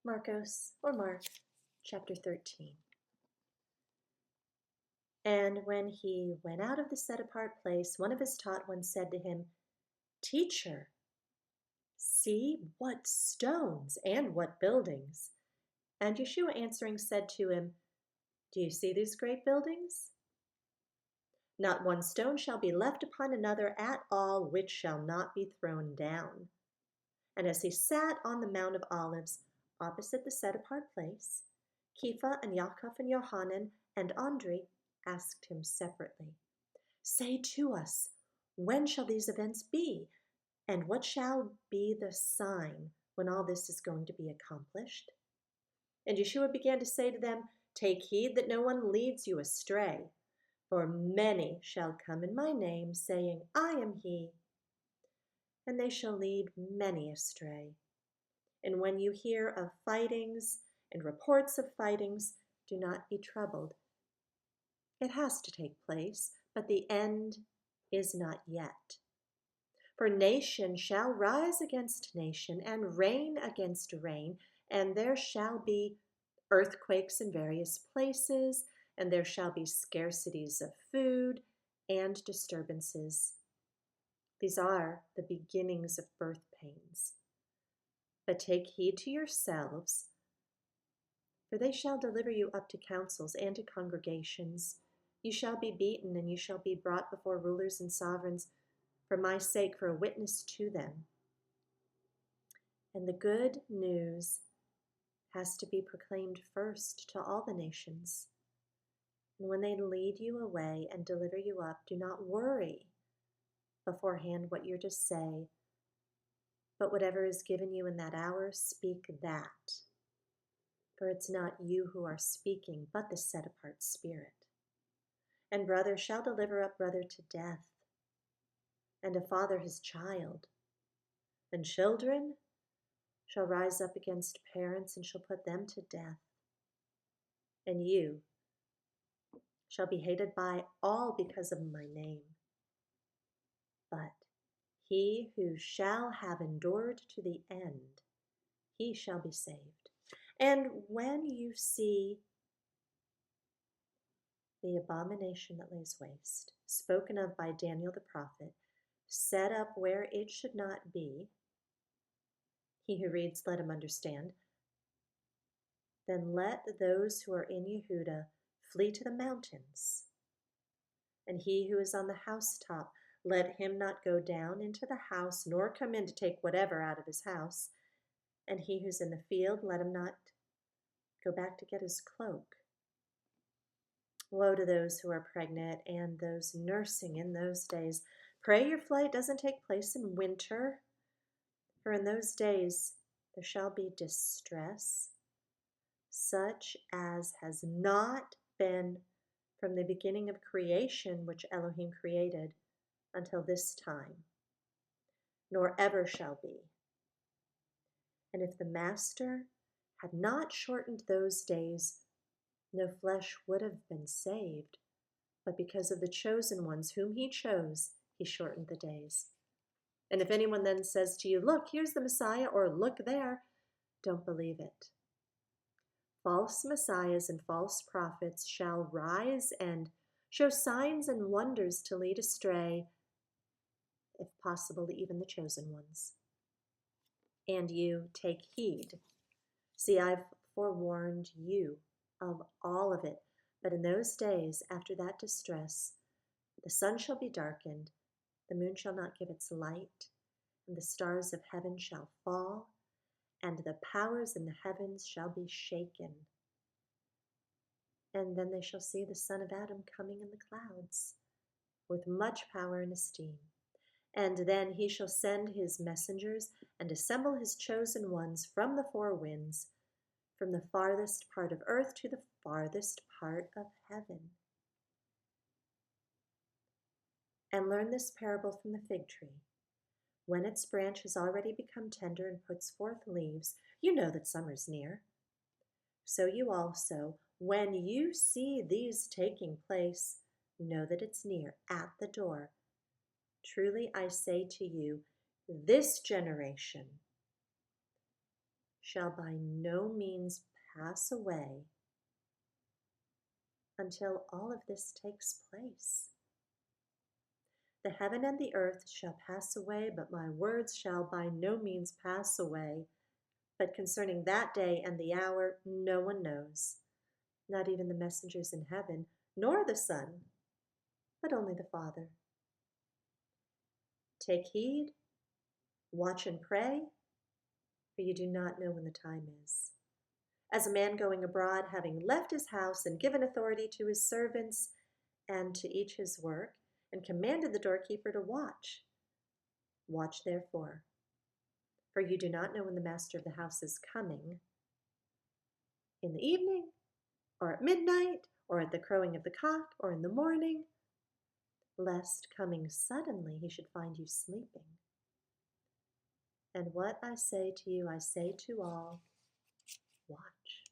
Mark, chapter 13. And when he went out of the set-apart place, one of his taught ones said to him, Teacher, see what stones and what buildings. And Yeshua answering said to him, Do you see these great buildings? Not one stone shall be left upon another at all, which shall not be thrown down. And as he sat on the Mount of Olives, opposite the set-apart place, Kepha and Yaakov and Yohanan and Andre asked him separately, Say to us, when shall these events be? And what shall be the sign when all this is going to be accomplished? And Yeshua began to say to them, Take heed that no one leads you astray. For many shall come in my name, saying, I am he. And they shall lead many astray. And when you hear of fightings and reports of fightings, do not be troubled. It has to take place, but the end is not yet. For nation shall rise against nation, and reign against reign, and there shall be earthquakes in various places, and there shall be scarcities of food and disturbances. These are the beginnings of birth pains. But take heed to yourselves, for they shall deliver you up to councils and to congregations. You shall be beaten, and you shall be brought before rulers and sovereigns for my sake, for a witness to them. And the good news has to be proclaimed first to all the nations. And when they lead you away and deliver you up, do not worry beforehand what you're to say, but whatever is given you in that hour, speak that. For it's not you who are speaking, but the set-apart Spirit. And brother shall deliver up brother to death, and a father his child. And children shall rise up against parents and shall put them to death. And you shall be hated by all because of my name. But he who shall have endured to the end, he shall be saved. And when you see the abomination that lays waste, spoken of by Daniel the prophet, set up where it should not be, he who reads, let him understand. Then let those who are in Yehuda flee to the mountains. And he who is on the housetop, let him not go down into the house, nor come in to take whatever out of his house. And he who's in the field, let him not go back to get his cloak. Woe to those who are pregnant and those nursing in those days. Pray your flight doesn't take place in winter, for in those days there shall be distress, such as has not been from the beginning of creation which Elohim created until this time, nor ever shall be. And if the Master had not shortened those days, no flesh would have been saved, but because of the chosen ones whom he chose, he shortened the days. And if anyone then says to you, Look, here's the Messiah, or look there, don't believe it. False messiahs and false prophets shall rise and show signs and wonders to lead astray, if possible, even the chosen ones. And you take heed. See, I've forewarned you of all of it. But in those days, after that distress, the sun shall be darkened, the moon shall not give its light, and the stars of heaven shall fall, and the powers in the heavens shall be shaken. And then they shall see the Son of Adam coming in the clouds, with much power and esteem. And then he shall send his messengers and assemble his chosen ones from the four winds, from the farthest part of earth to the farthest part of heaven. And learn this parable from the fig tree. When its branch has already become tender and puts forth leaves, you know that summer's near. So you also, when you see these taking place, know that it's near, at the door. Truly I say to you, this generation shall by no means pass away until all of this takes place. The heaven and the earth shall pass away, but my words shall by no means pass away. But concerning that day and the hour, no one knows, not even the messengers in heaven, nor the Son, but only the Father. Take heed, watch and pray, for you do not know when the time is. As a man going abroad, having left his house and given authority to his servants and to each his work, and commanded the doorkeeper to watch. Watch therefore, for you do not know when the master of the house is coming, in the evening, or at midnight, or at the crowing of the cock, or in the morning, lest coming suddenly he should find you sleeping. And what I say to you, I say to all, watch.